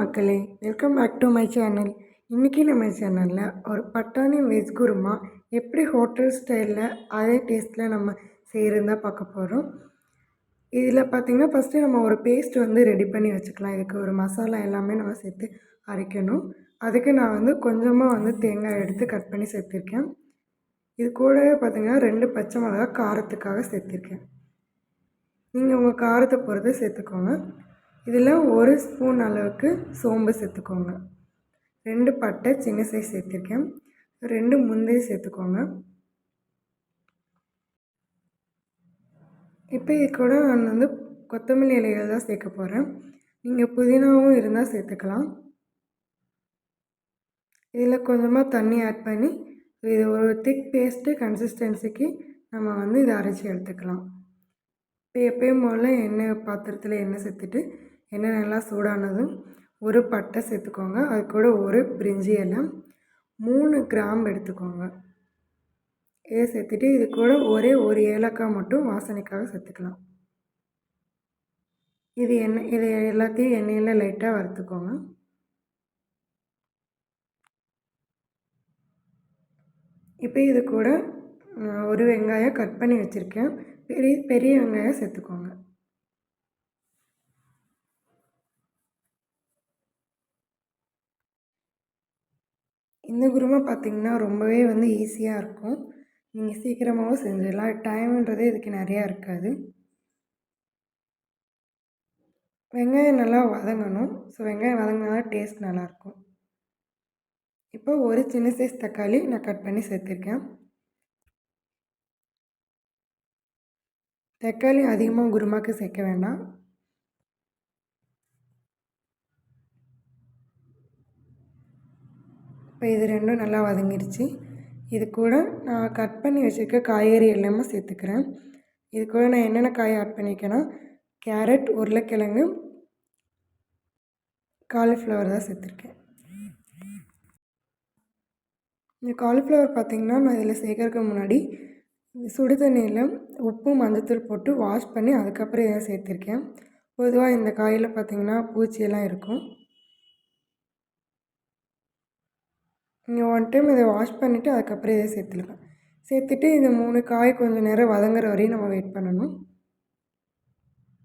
மக்களே, welcome back to my channel. இன்றைக்கி நம்ம சேனலில் ஒரு பட்டாணி வெஜ் குருமா எப்படி ஹோட்டல் ஸ்டைலில் அதே டேஸ்ட்டில் நம்ம செய்கிறது தான் பார்க்க போகிறோம். இதில் பார்த்திங்கன்னா ஃபஸ்ட்டு நம்ம ஒரு பேஸ்ட் ரெடி பண்ணி வச்சுக்கலாம். இதுக்கு ஒரு மசாலா எல்லாமே நம்ம சேர்த்து அரைக்கணும். அதுக்கு நான் கொஞ்சமாக தேங்காய் எடுத்து கட் பண்ணி சேர்த்துருக்கேன். இது கூடவே பார்த்திங்கன்னா 2 பச்சை மிளகா காரத்துக்காக சேர்த்துருக்கேன். நீங்கள் உங்கள் காரத்தை பொறுத்து சேர்த்துக்கோங்க. இதில் 1 ஸ்பூன் அளவுக்கு சோம்பு சேர்த்துக்கோங்க. 2 பட்டை சின்ன சைஸ் சேர்த்துருக்கேன். 2 முந்திரி சேர்த்துக்கோங்க. இப்போ இது கூட நான் கொத்தமல்லி இலைகள் தான் சேர்க்க போகிறேன். நீங்கள் புதினாவும் இருந்தால் சேர்த்துக்கலாம். இதில் கொஞ்சமாக தண்ணி ஆட் பண்ணி இது ஒரு திக் பேஸ்ட்டு கன்சிஸ்டன்சிக்கு நம்ம இதை அரைச்சி எடுத்துக்கலாம். இப்போ எப்பயும் போல் எண்ணெய் பாத்திரத்தில் எண்ணெய் சேர்த்துட்டு எண்ணெய் நல்லா சூடானதும் 1 பட்டை சேர்த்துக்கோங்க. அது கூட 1 பிரிஞ்சி இலை, 3 கிராம்பு எடுத்துக்கோங்க. இதை சேர்த்துட்டு இது கூட ஒரே 1 ஏலக்காய் மட்டும் வாசனைக்காக சேர்த்துக்கலாம். இது எல்லாத்தையும் எண்ணெயில் லைட்டாக வறுத்துக்கோங்க. இப்போ இது கூட 1 வெங்காயம் கட் பண்ணி வச்சுருக்கேன். பெரிய வெங்காயம் சேர்த்துக்கோங்க. இந்த குருமா பார்த்திங்கன்னா ரொம்பவே ஈஸியாக இருக்கும். நீங்கள் சீக்கிரமாகவும் செஞ்சிடலாம். டைம்ன்றதே இதுக்கு நிறையா இருக்காது. வெங்காயம் நல்லா வதங்கணும். ஸோ வெங்காயம் வதங்கினா டேஸ்ட் நல்லாயிருக்கும். இப்போ 1 சின்ன சைஸ் தக்காளி நான் கட் பண்ணி சேர்த்துருக்கேன். தக்காளி அதிகமாக குருமாக்கு சேர்க்க வேண்டாம். இப்போ இது ரெண்டும் நல்லா வதங்கிடுச்சு. இது கூட நான் கட் பண்ணி வச்சுருக்க காய்கறி எல்லாமே சேர்த்துக்கிறேன். இது கூட நான் என்னென்ன காய் ஆட் பண்ணியிருக்கேன்னா கேரட், உருளைக்கிழங்கு, காலிஃப்ளவர் தான் சேர்த்துருக்கேன். இந்த காலிஃப்ளவர் பார்த்திங்கன்னா நான் இதில் சேர்க்கறதுக்கு முன்னாடி சுடு தண்ணியில் உப்பு மஞ்சத்தூள் போட்டு வாஷ் பண்ணி அதுக்கப்புறம் இதை சேர்த்துருக்கேன். பொதுவாக இந்த காயில் பார்த்திங்கன்னா பூச்சியெல்லாம் இருக்கும். நீங்கள் 1 டைம் இதை வாஷ் பண்ணிவிட்டு அதுக்கப்புறம் இதை சேர்த்துக்கலாம். சேர்த்துட்டு இந்த 3 காய் கொஞ்சம் நேரம் வதங்குற வரையும் நம்ம வெயிட் பண்ணணும்.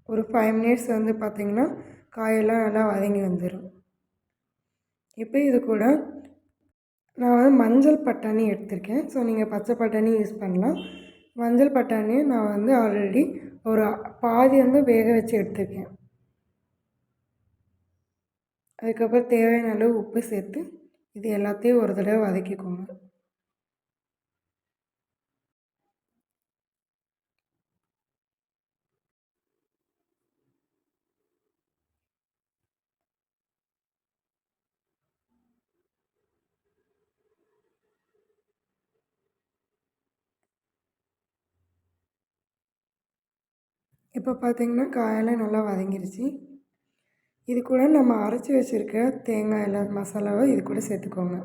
ஒரு 5 மினிட்ஸ் பார்த்திங்கன்னா காயெல்லாம் நல்லா வதங்கி வந்துடும். இப்போ இது கூட நான் மஞ்சள் பட்டாணி எடுத்திருக்கேன். ஸோ நீங்கள் பச்சை பட்டாணி யூஸ் பண்ணலாம். மஞ்சள் பட்டாணியை நான் ஆல்ரெடி ஒரு பாதி வேக வச்சு எடுத்திருக்கேன். அதுக்கப்புறம் தேவையான அளவு உப்பு சேர்த்து இது எல்லாத்தையும் ஒரு தடவை வதக்கிக்கோங்க. இப்போ பார்த்திங்கன்னா காயெல்லாம் நல்லா வதங்கிருச்சு. இது கூட நம்ம அரைச்சி வச்சுருக்க தேங்காய் எல்லாம் மசாலாவை இது கூட சேர்த்துக்கோங்க.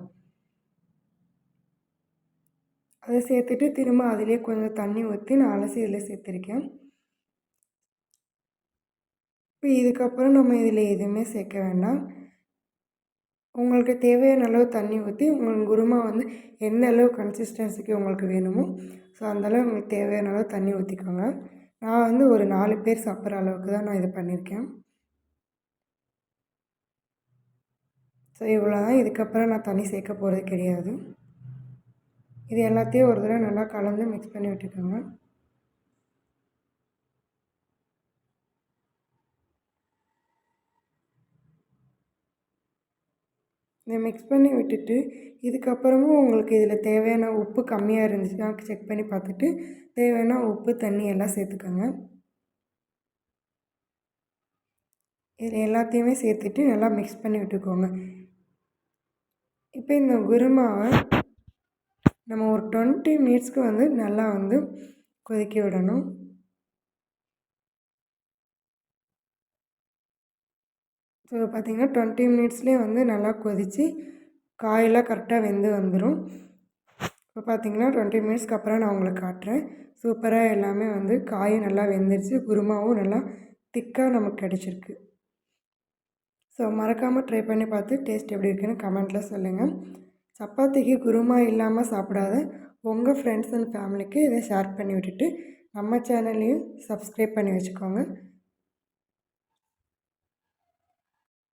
அதை சேர்த்துட்டு திரும்ப அதிலே கொஞ்சம் தண்ணி ஊற்றி நான் அலசி இதில் சேர்த்துருக்கேன். இப்போ இதுக்கப்புறம் நம்ம இதில் எதுவுமே சேர்க்க வேண்டாம். உங்களுக்கு தேவையான அளவு தண்ணி ஊற்றி உங்களுக்கு குருமா எந்த அளவு கன்சிஸ்டன்சிக்கு உங்களுக்கு வேணுமோ ஸோ அந்தளவு உங்களுக்கு தேவையான அளவு தண்ணி ஊற்றிக்கோங்க. நான் ஒரு 4 பேர் சாப்பிட்ற அளவுக்கு தான் நான் இது பண்ணியிருக்கேன். ஸோ இவ்வளோ தான். இதுக்கப்புறம் நான் தண்ணி சேர்க்க போகிறது கிடையாது. இது எல்லாத்தையும் ஒரு தடவை நல்லா கலந்து மிக்ஸ் பண்ணி விட்டுக்கோங்க. இதை மிக்ஸ் பண்ணி விட்டுட்டு இதுக்கப்புறமும் உங்களுக்கு இதில் தேவையான உப்பு கம்மியாக இருந்துச்சுன்னா செக் பண்ணி பார்த்துட்டு தேவையான உப்பு தண்ணி எல்லாம் சேர்த்துக்கோங்க. இதில் எல்லாத்தையுமே சேர்த்துட்டு நல்லா மிக்ஸ் பண்ணி விட்டுக்கோங்க. இப்போ இந்த குருமாவை நம்ம ஒரு 20 மினிட்ஸ்க்கு நல்லா கொதிக்க விடணும். ஸோ பார்த்திங்கன்னா 20 மினிட்ஸ்லேயே நல்லா கொதித்து காயெல்லாம் கரெக்டாக வெந்து வந்துடும். இப்போ பார்த்திங்கன்னா 20 மினிட்ஸ்க்கு அப்புறம் நான் உங்களுக்கு காட்டுறேன். சூப்பராக எல்லாமே காயும் நல்லா வெந்துருச்சு. குருமாவும் நல்லா திக்காக நமக்கு கிடச்சிருக்கு. ஸோ மறக்காமல் ட்ரை பண்ணி பார்த்து டேஸ்ட் எப்படி இருக்குன்னு கமெண்ட்டில் சொல்லுங்கள். சப்பாத்திக்கு குருமா இல்லாமல் சாப்பிடாத உங்கள் ஃப்ரெண்ட்ஸ் அண்ட் ஃபேமிலிக்கு இதை ஷேர் பண்ணி விட்டுட்டு நம்ம சேனல்லையும் சப்ஸ்கிரைப் பண்ணி வச்சுக்கோங்க.